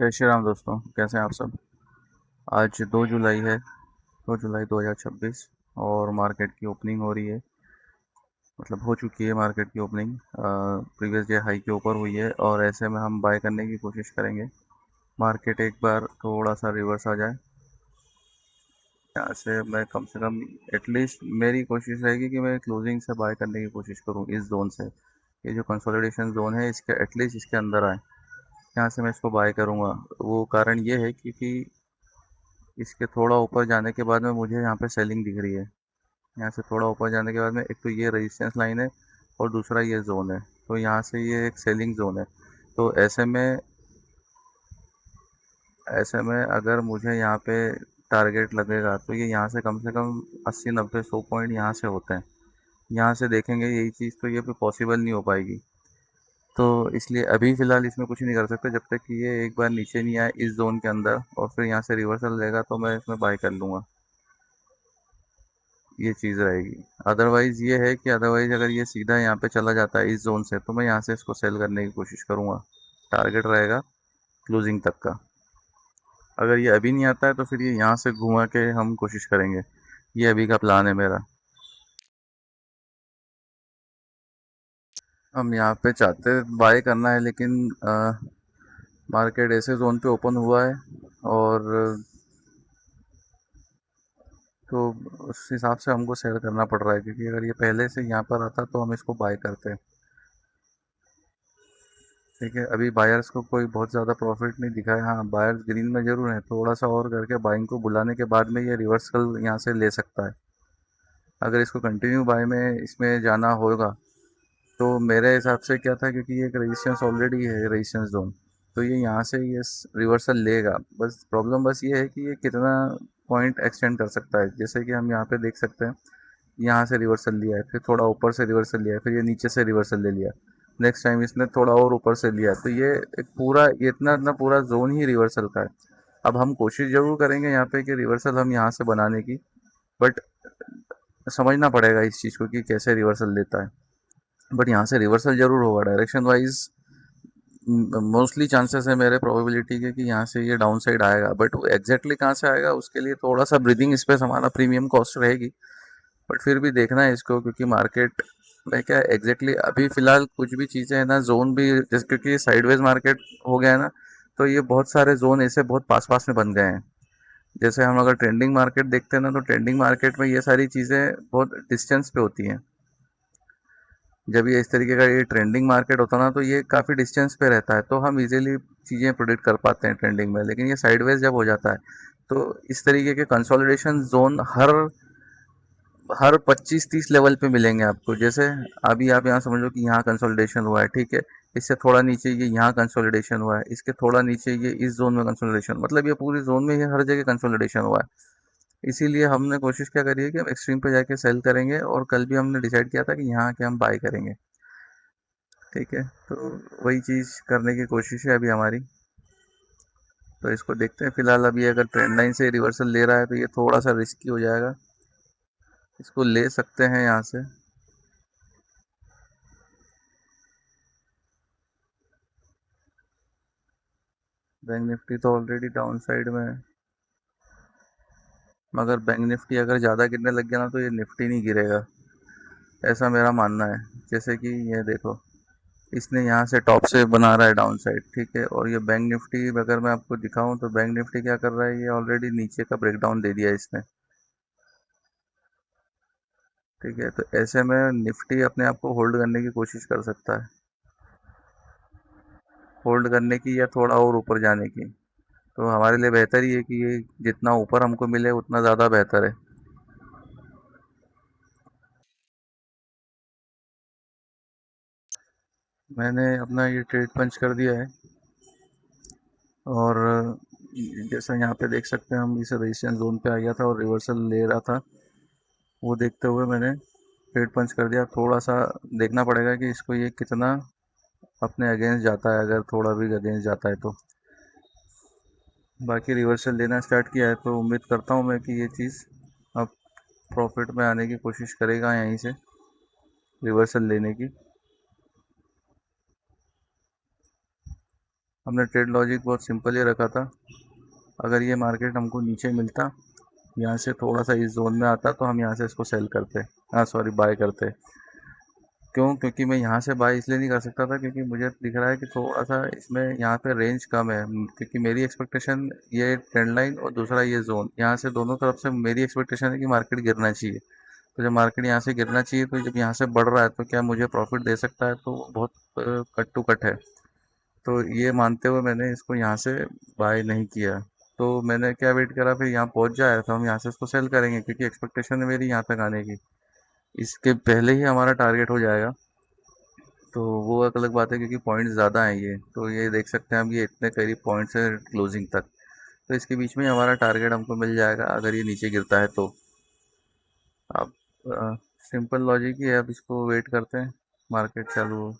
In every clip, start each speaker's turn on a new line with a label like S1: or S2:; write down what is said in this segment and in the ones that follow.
S1: जय श्री राम दोस्तों, कैसे हैं आप सब। आज 2 जुलाई है, 2 जुलाई 2026 और मार्केट की ओपनिंग हो रही है। मतलब हो चुकी है मार्केट की ओपनिंग। प्रीवियस डे हाई के ऊपर हुई है और ऐसे में हम बाय करने की कोशिश करेंगे। मार्केट एक बार थोड़ा सा रिवर्स आ जाए, यहाँ से कम एटलीस्ट मेरी कोशिश रहेगी कि मैं क्लोजिंग से बाय करने की कोशिश करूँ इस जोन से। ये जो कंसोलिडेशन जोन है इसके एटलीस्ट इसके अंदर आए, यहाँ से मैं इसको बाय करूँगा। वो कारण ये है क्योंकि इसके थोड़ा ऊपर जाने के बाद में मुझे यहाँ पे सेलिंग दिख रही है। यहाँ से थोड़ा ऊपर जाने के बाद में एक तो ये रेजिस्टेंस लाइन है और दूसरा ये जोन है, तो यहाँ से ये एक सेलिंग जोन है। तो ऐसे में अगर मुझे यहाँ पे टारगेट लगेगा तो ये यहाँ से कम 80 90 100 पॉइंट यहाँ से होते हैं। यहाँ से देखेंगे यही चीज़, तो ये भी पॉसिबल नहीं हो पाएगी। तो इसलिए अभी फ़िलहाल इसमें कुछ नहीं कर सकते जब तक कि ये एक बार नीचे नहीं आए इस जोन के अंदर और फिर यहाँ से रिवर्सल लेगा तो मैं इसमें बाय कर लूँगा। ये चीज़ रहेगी। अदरवाइज़ ये है कि अदरवाइज़ अगर ये सीधा यहाँ पे चला जाता है इस जोन से तो मैं यहाँ से इसको सेल करने की कोशिश करूँगा। टारगेट रहेगा क्लोजिंग तक का। अगर ये अभी नहीं आता है तो फिर ये यहाँ से घुमा के हम कोशिश करेंगे। ये अभी का प्लान है मेरा। हम यहाँ पे चाहते बाय करना है, लेकिन मार्केट ऐसे जोन पे ओपन हुआ है और तो उस हिसाब से हमको सेल करना पड़ रहा है, क्योंकि अगर ये पहले से यहाँ पर आता तो हम इसको बाय करते। ठीक है, अभी बायर्स को कोई बहुत ज़्यादा प्रॉफिट नहीं दिखा है। हाँ, बायर्स ग्रीन में ज़रूर है, थोड़ा सा और करके बाइंग को बुलाने के बाद में ये रिवर्सल यहाँ से ले सकता है। अगर इसको कंटिन्यू बाय में इसमें जाना होगा तो मेरे हिसाब से क्या था, क्योंकि ये एक रेजिस्टेंस ऑलरेडी है, रेजिस्टेंस जोन, तो ये यहाँ से ये रिवर्सल लेगा। बस प्रॉब्लम बस ये है कि ये कितना पॉइंट एक्सटेंड कर सकता है। जैसे कि हम यहाँ पे देख सकते हैं, यहाँ से रिवर्सल लिया है, फिर थोड़ा ऊपर से रिवर्सल लिया है, फिर ये नीचे से रिवर्सल ले लिया, नेक्स्ट टाइम इसने थोड़ा और ऊपर से लिया, तो ये एक पूरा ये इतना इतना पूरा जोन ही रिवर्सल का है। अब हम कोशिश ज़रूर करेंगे यहाँ पे कि रिवर्सल हम यहाँ से बनाने की, बट समझना पड़ेगा इस चीज़ को कि कैसे रिवर्सल लेता है। बट यहाँ से रिवर्सल ज़रूर होगा डायरेक्शन वाइज। मोस्टली चांसेस है मेरे प्रोबेबिलिटी के कि यहाँ से ये डाउन साइड आएगा, बट वो एग्जैक्टली कहाँ से आएगा उसके लिए थोड़ा सा ब्रीदिंग स्पेस हमारा प्रीमियम कॉस्ट रहेगी। बट फिर भी देखना है इसको, क्योंकि मार्केट में क्या एग्जैक्टली अभी फ़िलहाल कुछ भी चीज़ें है ना, जोन भी जैसे क्योंकि साइडवेज मार्केट हो गया है ना, तो ये बहुत सारे जोन ऐसे बहुत पास पास में बन गए हैं। जैसे हम अगर ट्रेंडिंग मार्केट देखते हैं ना, तो ट्रेंडिंग मार्केट में ये सारी चीज़ें बहुत डिस्टेंस पे होती हैं। जब ये इस तरीके का ये ट्रेंडिंग मार्केट होता है ना, तो ये काफ़ी डिस्टेंस पे रहता है, तो हम इजीली चीज़ें प्रोडिक्ट कर पाते हैं ट्रेंडिंग में। लेकिन ये साइडवेज जब हो जाता है तो इस तरीके के कंसोलिडेशन जोन हर हर 25-30 लेवल पे मिलेंगे आपको। जैसे अभी आप यहाँ समझ लो कि यहाँ कंसोलिडेशन हुआ है, ठीक है, इससे थोड़ा नीचे ये यहाँ कंसोलिडेशन हुआ है, इसके थोड़ा नीचे ये इस जोन में कंसोलिडेशन, मतलब ये पूरी जोन में ये हर जगह कंसोलिडेशन हुआ है। इसीलिए हमने कोशिश क्या करी है कि हम एक्सट्रीम पे जाके सेल करेंगे, और कल भी हमने डिसाइड किया था कि यहाँ आके हम बाय करेंगे। ठीक है, तो वही चीज़ करने की कोशिश है अभी हमारी। तो इसको देखते हैं फिलहाल। अभी अगर ट्रेंड लाइन से रिवर्सल ले रहा है तो ये थोड़ा सा रिस्की हो जाएगा, इसको ले सकते हैं यहाँ से। बैंक निफ्टी तो ऑलरेडी डाउन साइड में है, मगर बैंक निफ्टी अगर ज़्यादा गिरने लग गया ना तो ये निफ्टी नहीं गिरेगा, ऐसा मेरा मानना है। जैसे कि ये देखो, इसने यहाँ से टॉप से बना रहा है डाउन साइड, ठीक है, और ये बैंक निफ्टी अगर मैं आपको दिखाऊं तो बैंक निफ्टी क्या कर रहा है, ये ऑलरेडी नीचे का ब्रेकडाउन दे दिया है इसने। ठीक है, तो ऐसे में निफ्टी अपने आप को होल्ड करने की कोशिश कर सकता है, होल्ड करने की या थोड़ा और ऊपर जाने की। तो हमारे लिए बेहतर ही है कि ये जितना ऊपर हमको मिले उतना ज़्यादा बेहतर है। मैंने अपना ये ट्रेड पंच कर दिया है, और जैसा यहाँ पे देख सकते हैं हम इस रेजिस्टेंस जोन पे आ गया था और रिवर्सल ले रहा था, वो देखते हुए मैंने ट्रेड पंच कर दिया। थोड़ा सा देखना पड़ेगा कि इसको ये कितना अपने अगेंस्ट जाता है, अगर थोड़ा भी अगेंस्ट जाता है तो। बाकी रिवर्सल लेना स्टार्ट किया है तो उम्मीद करता हूँ मैं कि ये चीज़ अब प्रॉफिट में आने की कोशिश करेगा यहीं से रिवर्सल लेने की। हमने ट्रेड लॉजिक बहुत सिंपल ही रखा था। अगर ये मार्केट हमको नीचे मिलता, यहाँ से थोड़ा सा इस जोन में आता, तो हम यहाँ से इसको सेल करते, हाँ सॉरी बाय करते। क्यों? क्योंकि मैं यहाँ से बाय इसलिए नहीं कर सकता था क्योंकि मुझे दिख रहा है कि थोड़ा सा इसमें यहाँ पे रेंज कम है। क्योंकि मेरी एक्सपेक्टेशन ये ट्रेंड लाइन और दूसरा ये जोन, यहाँ से दोनों तरफ से मेरी एक्सपेक्टेशन है कि मार्केट गिरना चाहिए। तो जब मार्केट यहाँ से गिरना चाहिए, तो जब यहाँ से बढ़ रहा है तो क्या मुझे प्रॉफिट दे सकता है? तो बहुत कट टू कट है। तो ये मानते हुए मैंने इसको यहाँ से बाय नहीं किया। तो मैंने क्या वेट करा, फिर यहाँ पहुँच जाए तो हम यहाँ से इसको सेल करेंगे, क्योंकि एक्सपेक्टेशन है मेरी यहाँ तक आने की। इसके पहले ही हमारा टारगेट हो जाएगा। तो वो एक अलग बात है, क्योंकि पॉइंट्स ज़्यादा हैं ये, तो ये देख सकते हैं हम, ये इतने करीब पॉइंट्स है क्लोजिंग तक। तो इसके बीच में ही हमारा टारगेट हमको मिल जाएगा अगर ये नीचे गिरता है तो। अब सिंपल लॉजिक ही है, अब इसको वेट करते हैं मार्केट चालू हो।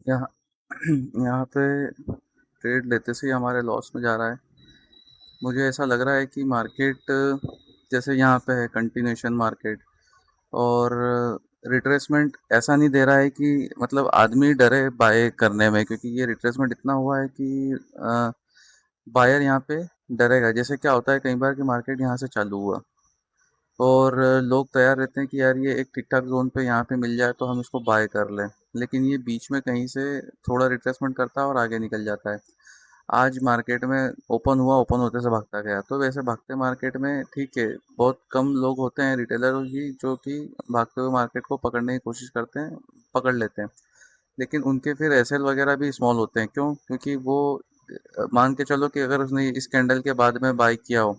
S1: यहाँ यहाँ पे ट्रेड लेते से ही हमारे लॉस में जा रहा है। मुझे ऐसा लग रहा है कि मार्केट जैसे यहाँ पे है कंटिन्यूशन मार्केट, और रिट्रेसमेंट ऐसा नहीं दे रहा है कि मतलब आदमी डरे बाय करने में, क्योंकि ये रिट्रेसमेंट इतना हुआ है कि बायर यहाँ पे डरेगा। जैसे क्या होता है कई बार कि मार्केट यहाँ से चालू हुआ और लोग तैयार रहते हैं कि यार ये एक ठीक ठाक जोन पे यहाँ पे मिल जाए तो हम इसको बाय कर लें, लेकिन ये बीच में कहीं से थोड़ा रिट्रेसमेंट करता है और आगे निकल जाता है। आज मार्केट में ओपन हुआ, ओपन होते से भागता गया, तो वैसे भागते मार्केट में ठीक है, बहुत कम लोग होते हैं रिटेलर ही जो कि भागते हुए मार्केट को पकड़ने की कोशिश करते हैं, पकड़ लेते हैं। लेकिन उनके फिर एसएल वगैरह भी स्मॉल होते हैं। क्यों? क्योंकि वो मान के चलो कि अगर उसने इस कैंडल के बाद में बाई किया हो,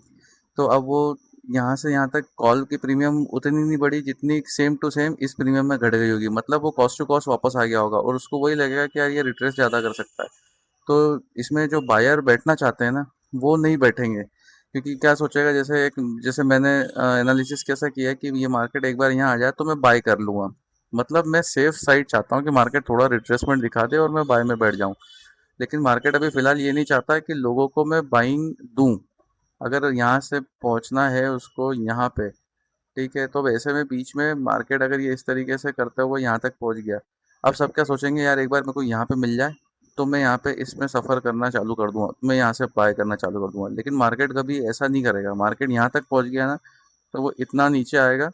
S1: तो अब वो यहाँ से यहाँ तक कॉल की प्रीमियम उतनी नहीं बढ़ी जितनी सेम टू सेम इस प्रीमियम में घट गई होगी। मतलब वो कॉस्ट टू कॉस्ट वापस आ गया होगा और उसको वही लगेगा कि यार ये रिट्रेस ज़्यादा कर सकता है। तो इसमें जो बायर बैठना चाहते हैं ना, वो नहीं बैठेंगे, क्योंकि क्या सोचेगा, जैसे मैंने एनालिसिस कैसा किया है कि ये मार्केट एक बार यहाँ आ जाए तो मैं बाय कर लूँगा। मतलब मैं सेफ साइड चाहता हूँ कि मार्केट थोड़ा रिट्रेसमेंट दिखा दे और मैं बाय में बैठ जाऊँ। लेकिन मार्केट अभी फ़िलहाल ये नहीं चाहता है कि लोगों को मैं बाइंग दूँ। अगर यहाँ से पहुँचना है उसको यहाँ पे, ठीक है, तो वैसे में बीच में मार्केट अगर ये इस तरीके से करता हुआ यहाँ तक पहुँच गया, अब सब क्या सोचेंगे, यार एक बार मेरे को यहाँ पे मिल जाए तो मैं यहाँ पे इसमें सफ़र करना चालू कर दूंगा, मैं यहाँ से बाय करना चालू कर दूंगा। लेकिन मार्केट कभी ऐसा नहीं करेगा। मार्केट यहाँ तक पहुँच गया ना, तो वो इतना नीचे आएगा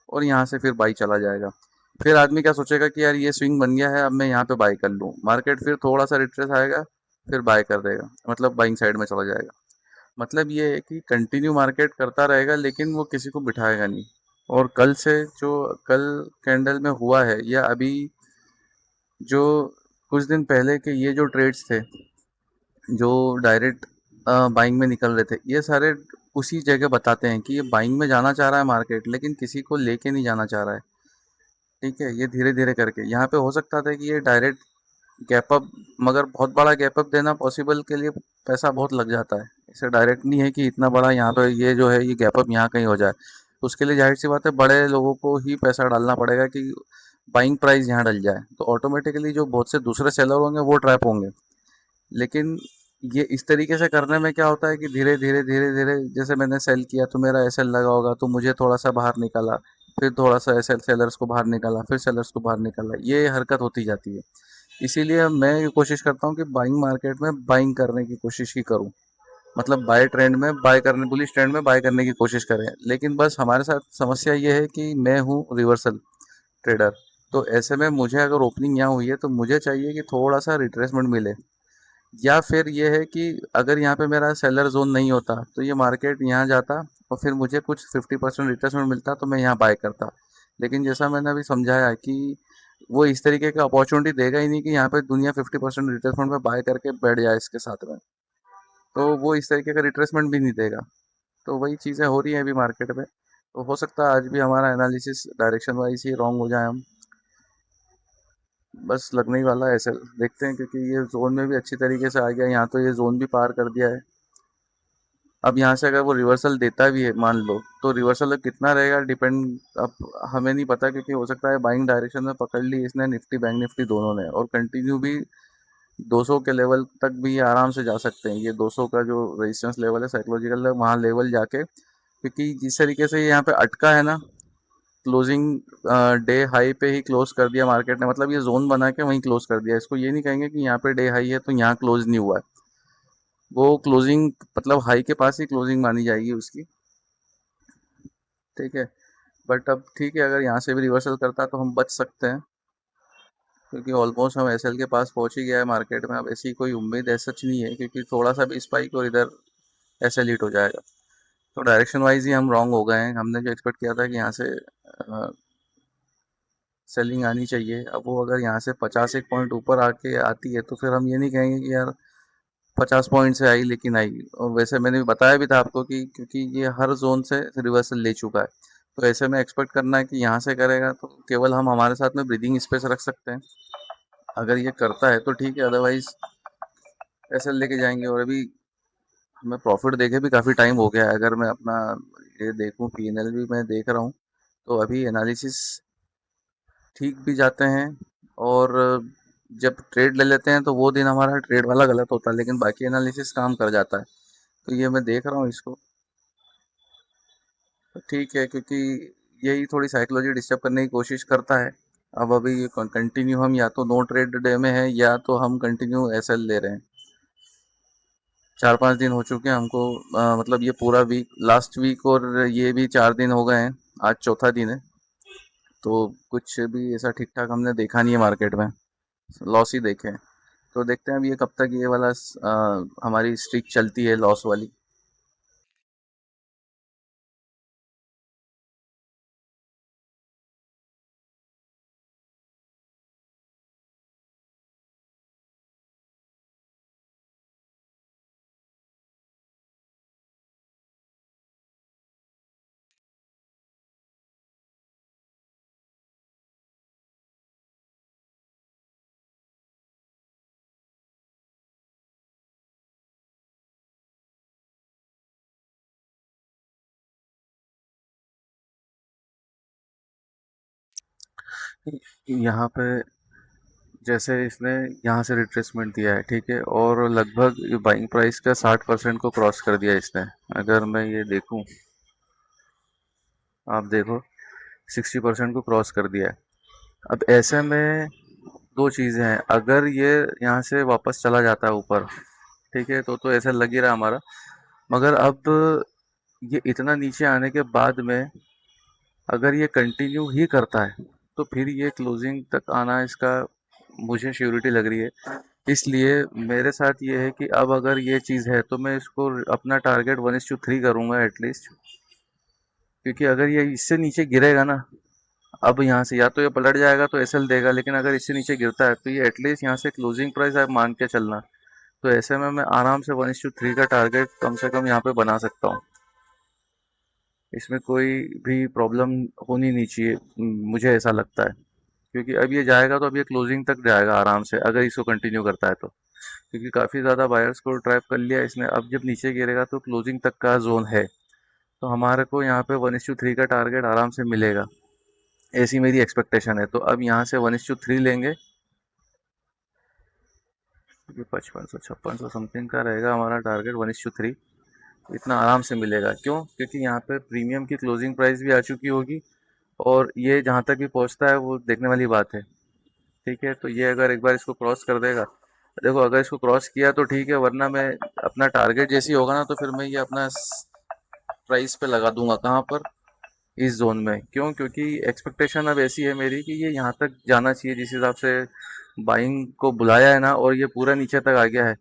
S1: और यहाँ से फिर बाई चला जाएगा। फिर आदमी क्या सोचेगा कि यार ये स्विंग बन गया है, अब मैं यहाँ पे बाई कर लूँ। मार्केट फिर थोड़ा सा रिट्रेस आएगा, फिर बाय कर देगा, मतलब बाइंग साइड में चला जाएगा। मतलब ये है कि कंटिन्यू मार्केट करता रहेगा लेकिन वो किसी को बिठाएगा नहीं। और कल से जो कल कैंडल में हुआ है, या अभी जो कुछ दिन पहले के ये जो ट्रेड्स थे जो डायरेक्ट बाइंग में निकल रहे थे, ये सारे उसी जगह बताते हैं कि ये बाइंग में जाना चाह रहा है मार्केट, लेकिन किसी को लेके नहीं जाना चाह रहा है। ठीक है, ये धीरे धीरे करके यहाँ पे हो सकता था कि ये डायरेक्ट गैप अप, मगर बहुत बड़ा गैप अप देना पॉसिबल के लिए पैसा बहुत लग जाता है। इसे डायरेक्ट नहीं है कि इतना बड़ा यहाँ पे ये जो है ये गैप अप यहाँ कहीं हो जाए। उसके लिए जाहिर सी बात है बड़े लोगों को ही पैसा डालना पड़ेगा कि बाइंग प्राइस यहाँ डल जाए, तो ऑटोमेटिकली जो बहुत से दूसरे सेलर होंगे वो ट्रैप होंगे। लेकिन ये इस तरीके से करने में क्या होता है कि धीरे धीरे धीरे धीरे, जैसे मैंने सेल किया तो मेरा एसएल लगा होगा, तो मुझे थोड़ा सा बाहर निकाला, फिर थोड़ा सा एसएल सेलर्स को बाहर निकाला, फिर सेलर्स को बाहर निकाला, ये हरकत होती जाती है। इसीलिए मैं ये कोशिश करता हूँ कि बाइंग मार्केट में बाइंग करने की कोशिश ही करूँ। मतलब बाय ट्रेंड में बाय करने, बुलिश ट्रेंड में बाय करने की कोशिश करें। लेकिन बस हमारे साथ समस्या ये है कि मैं हूँ रिवर्सल ट्रेडर। तो ऐसे में मुझे अगर ओपनिंग यहाँ हुई है तो मुझे चाहिए कि थोड़ा सा रिट्रेसमेंट मिले, या फिर ये है कि अगर यहाँ पे मेरा सेलर जोन नहीं होता तो ये मार्केट यहाँ जाता और फिर मुझे कुछ 50% रिट्रेसमेंट मिलता तो मैं यहाँ बाय करता। लेकिन जैसा मैंने अभी समझाया कि वो इस तरीके का अपॉर्चुनिटी देगा ही नहीं कि यहाँ पे दुनिया 50% रिट्रेसमेंट में बाय करके बैठ जाए इसके साथ में। तो वो इस तरीके का रिट्रेसमेंट भी नहीं देगा। तो वही चीज़ें हो रही हैं अभी मार्केट में। तो हो सकता है आज भी हमारा एनालिसिस डायरेक्शन वाइज ही रॉन्ग हो जाए हम। बस लगने ही वाला है ऐसे, देखते हैं, क्योंकि ये जोन में भी अच्छी तरीके से आ गया, यहाँ तो ये जोन भी पार कर दिया है। अब यहाँ से अगर वो रिवर्सल देता भी है मान लो, तो रिवर्सल अब कितना रहेगा डिपेंड, अब हमें नहीं पता, क्योंकि हो सकता है बाइंग डायरेक्शन में पकड़ ली इसने निफ्टी बैंक निफ्टी दोनों ने और कंटिन्यू भी 200 के लेवल तक भी ये आराम से जा सकते हैं। ये 200 का जो रेजिस्टेंस लेवल है साइकोलॉजिकल, वहाँ लेवल जाके, क्योंकि जिस तरीके से ये यहाँ पे अटका है ना, क्लोजिंग डे हाई पे ही क्लोज कर दिया मार्केट ने, मतलब ये जोन बना के वहीं क्लोज कर दिया। इसको ये नहीं कहेंगे कि यहाँ पे डे हाई है तो यहाँ क्लोज नहीं हुआ है, वो क्लोजिंग मतलब हाई के पास ही क्लोजिंग मानी जाएगी उसकी। ठीक है, बट अब ठीक है, अगर यहाँ से भी रिवर्सल करता है तो हम बच सकते हैं, क्योंकि ऑलमोस्ट हम एसएल के पास पहुंच ही गया है मार्केट में। अब ऐसी कोई उम्मीद ऐसा सच नहीं है, क्योंकि थोड़ा सा भी स्पाइक और इधर एसएल हिट हो जाएगा। तो डायरेक्शन वाइज ही हम रॉन्ग हो गए हैं। हमने जो एक्सपेक्ट किया था कि यहाँ से सेलिंग आनी चाहिए, अब वो अगर यहाँ से 50 एक पॉइंट ऊपर आके आती है तो फिर हम ये नहीं कहेंगे कि यार 50 पॉइंट से आई लेकिन आई। और वैसे मैंने भी बताया भी था आपको कि क्योंकि ये हर जोन से रिवर्सल ले चुका है, तो ऐसे में एक्सपेक्ट करना है कि यहाँ से करेगा, तो केवल हम हमारे साथ में ब्रीदिंग स्पेस रख सकते हैं। अगर ये करता है तो ठीक है, अदरवाइज ऐसे लेके जाएंगे। और अभी हमें प्रॉफिट देखे भी काफ़ी टाइम हो गया है। अगर मैं अपना ये देखूं, पीएनएल भी मैं देख रहा हूँ, तो अभी एनालिसिस ठीक भी जाते हैं, और जब ट्रेड ले लेते हैं तो वो दिन हमारा ट्रेड वाला गलत होता है, लेकिन बाकी एनालिसिस काम कर जाता है। तो ये मैं देख रहा हूँ इसको, तो ठीक है, क्योंकि यही थोड़ी साइकोलॉजी डिस्टर्ब करने की कोशिश करता है। अब अभी ये कंटिन्यू हम या तो नो ट्रेड डे में है, या तो हम कंटिन्यू एसएल ले रहे हैं। 4-5 दिन हो चुके हैं हमको, मतलब ये पूरा वीक, लास्ट वीक और ये भी 4 दिन हो गए हैं, आज चौथा दिन है। तो कुछ भी ऐसा ठीक ठाक हमने देखा नहीं है मार्केट में, लॉस ही देखे हैं। तो देखते हैं अब ये कब तक ये वाला हमारी स्ट्रीक चलती है लॉस वाली। यहाँ पे जैसे इसने यहाँ से रिट्रेसमेंट दिया है, ठीक है, और लगभग बाइंग प्राइस का 60% को क्रॉस कर दिया इसने। अगर मैं ये देखूं, आप देखो 60% को क्रॉस कर दिया है। अब ऐसे में दो चीज़ें हैं, अगर ये यहाँ से वापस चला जाता है ऊपर, ठीक है, तो ऐसा लग ही रहा है हमारा। मगर अब ये इतना नीचे आने के बाद में अगर ये कंटिन्यू ही करता है, तो फिर ये क्लोजिंग तक आना इसका मुझे श्योरिटी लग रही है। इसलिए मेरे साथ ये है कि अब अगर ये चीज़ है तो मैं इसको अपना टारगेट 1:3 करूँगा एटलीस्ट, क्योंकि अगर ये इससे नीचे गिरेगा ना, अब यहाँ से या तो ये पलट जाएगा तो एसएल देगा, लेकिन अगर इससे नीचे गिरता है तो ये एटलीस्ट यहाँ से क्लोजिंग प्राइस आप मान के चलना। तो ऐसे में मैं आराम से 1:3 का टारगेट कम से कम यहाँ पे बना सकता हूँ। इसमें कोई भी प्रॉब्लम होनी नहीं चाहिए, मुझे ऐसा लगता है। क्योंकि अब ये जाएगा तो अब ये क्लोजिंग तक जाएगा आराम से, अगर इसको कंटिन्यू करता है तो। क्योंकि काफ़ी ज़्यादा बायर्स को ट्रैप कर लिया इसने, अब जब नीचे गिरेगा तो क्लोजिंग तक का जोन है। तो हमारे को यहाँ पे 1:3 का टारगेट आराम से मिलेगा, ऐसी मेरी एक्सपेक्टेशन है। तो अब यहाँ से 1:3 लेंगे, क्योंकि 5500 5600 समथिंग का रहेगा हमारा टारगेट 1:3। इतना आराम से मिलेगा, क्यों? क्योंकि यहाँ पे प्रीमियम की क्लोजिंग प्राइस भी आ चुकी होगी, और ये जहाँ तक भी पहुँचता है वो देखने वाली बात है। ठीक है, तो ये अगर एक बार इसको क्रॉस कर देगा, देखो अगर इसको क्रॉस किया तो ठीक है, वरना मैं अपना टारगेट जैसी होगा ना, तो फिर मैं ये अपना प्राइस पे लगा दूंगा, कहाँ पर, इस जोन में। क्यों? क्योंकि एक्सपेक्टेशन अब ऐसी है मेरी कि ये यहाँ तक जाना चाहिए, जिस हिसाब से बाइंग को बुलाया है ना, और ये पूरा नीचे तक आ गया है।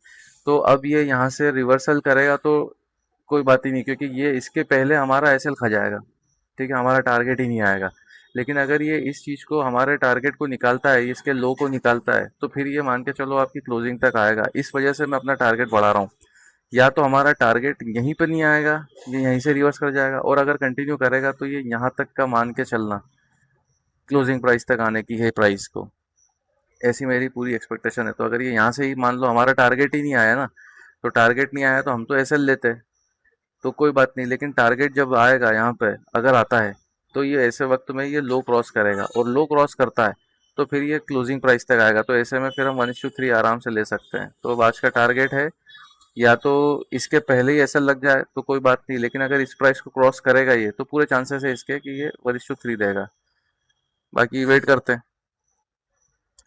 S1: तो अब ये यहाँ से रिवर्सल करेगा तो कोई बात ही नहीं, क्योंकि ये इसके पहले हमारा एसएल खा जाएगा। ठीक है, हमारा टारगेट ही नहीं आएगा। लेकिन अगर ये इस चीज़ को, हमारे टारगेट को निकालता है, इसके लो को निकालता है, तो फिर ये मान के चलो आपकी क्लोजिंग तक आएगा। इस वजह से मैं अपना टारगेट बढ़ा रहा हूँ। या तो हमारा टारगेट यहीं पर नहीं आएगा, ये यहीं से रिवर्स कर जाएगा, और अगर कंटिन्यू करेगा तो ये यहाँ तक का मान के चलना, क्लोजिंग प्राइस तक आने की है प्राइस को। ऐसी मेरी पूरी एक्सपेक्टेशन है। तो अगर ये यहाँ से ही मान लो हमारा टारगेट ही नहीं आया ना, तो टारगेट नहीं आया तो हम तो एसएल लेते हैं, तो कोई बात नहीं। लेकिन टारगेट जब आएगा यहाँ पे, अगर आता है, तो ये ऐसे वक्त में ये लो क्रॉस करेगा, और लो क्रॉस करता है तो फिर ये क्लोजिंग प्राइस तक आएगा, तो ऐसे में फिर हम 1:3 आराम से ले सकते हैं। तो अब आज का टारगेट है, या तो इसके पहले ही ऐसा लग जाए तो कोई बात नहीं, लेकिन अगर इस प्राइस को क्रॉस करेगा ये, तो पूरे चांसेस है इसके कि ये 1:3 देगा। बाकी वेट करते हैं।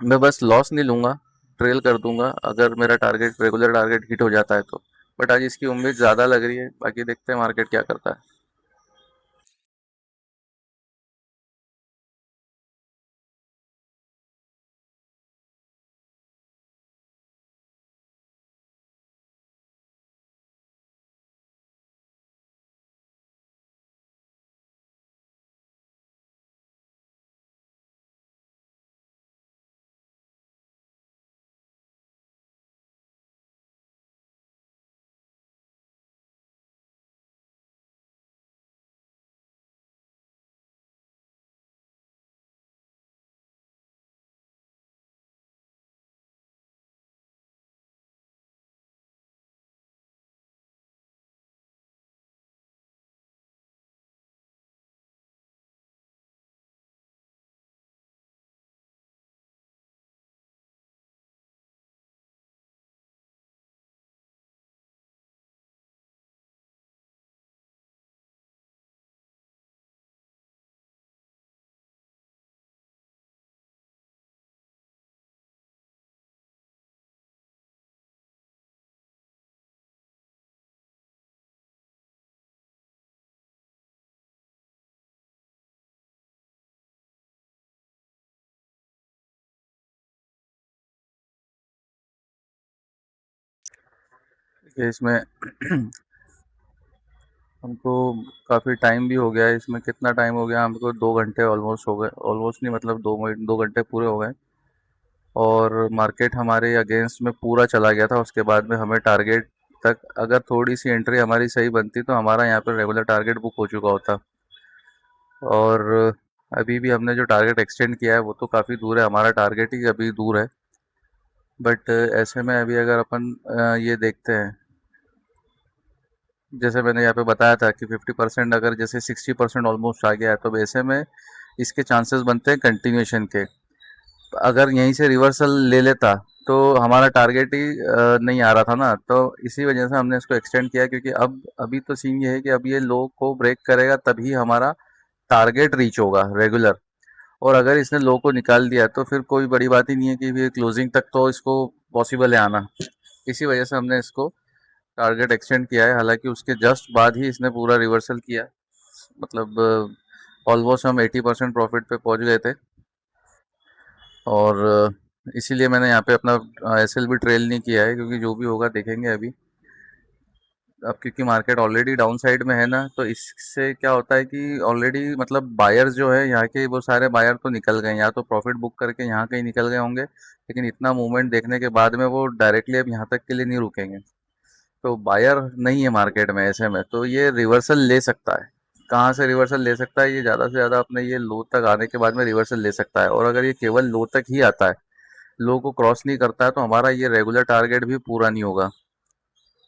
S1: मैं बस लॉस नहीं लूंगा, ट्रेल कर दूंगा अगर मेरा टारगेट, रेगुलर टारगेट हिट हो जाता है तो। बट आज इसकी उम्मीद ज़्यादा लग रही है, बाकी देखते हैं मार्केट क्या करता है। ये इसमें हमको काफ़ी टाइम भी हो गया है इसमें। कितना टाइम हो गया हमको? 2 घंटे ऑलमोस्ट हो गए, ऑलमोस्ट नहीं मतलब 2 घंटे पूरे हो गए। और मार्केट हमारे अगेंस्ट में पूरा चला गया था। उसके बाद में हमें टारगेट तक अगर थोड़ी सी एंट्री हमारी सही बनती तो हमारा यहाँ पर रेगुलर टारगेट बुक हो चुका होता। और अभी भी हमने जो टारगेट एक्सटेंड किया है वो तो काफ़ी दूर है, हमारा टारगेट ही अभी दूर है। बट ऐसे में अभी अगर अपन ये देखते हैं, जैसे मैंने यहाँ पे बताया था कि 50% अगर जैसे 60% ऑलमोस्ट आ गया है, तो ऐसे में इसके चांसेस बनते हैं कंटिन्यूएशन के। अगर यहीं से रिवर्सल ले लेता तो हमारा टारगेट ही नहीं आ रहा था ना, तो इसी वजह से हमने इसको एक्सटेंड किया। क्योंकि अब अभी तो सीन ये है कि अब ये लो को ब्रेक करेगा तभी हमारा टारगेट रीच होगा रेगुलर। और अगर इसने लो को निकाल दिया तो फिर कोई बड़ी बात ही नहीं है कि फिर क्लोजिंग तक तो इसको पॉसिबल है आना। इसी वजह से हमने इसको टारगेट एक्सटेंड किया है। हालांकि उसके जस्ट बाद ही इसने पूरा रिवर्सल किया, मतलब ऑलमोस्ट हम 80% प्रॉफिट पे पहुंच गए थे। और इसीलिए मैंने यहाँ पे अपना एसएल भी ट्रेल नहीं किया है, क्योंकि जो भी होगा देखेंगे अभी। अब क्योंकि मार्केट ऑलरेडी डाउन साइड में है ना, तो इससे क्या होता है कि ऑलरेडी मतलब बायर्स जो है यहाँ के, वो सारे बायर तो निकल गए, या तो प्रॉफिट बुक करके यहाँ कहीं निकल गए होंगे। लेकिन इतना मूवमेंट देखने के बाद में वो डायरेक्टली अब यहाँ तक के लिए नहीं रुकेंगे। तो बायर नहीं है मार्केट में, ऐसे में तो ये रिवर्सल ले सकता है। कहाँ से रिवर्सल ले सकता है? ये ज़्यादा से ज़्यादा अपने ये लो तक आने के बाद में रिवर्सल ले सकता है। और अगर ये केवल लो तक ही आता है, लो को क्रॉस नहीं करता है, तो हमारा ये रेगुलर टारगेट भी पूरा नहीं होगा।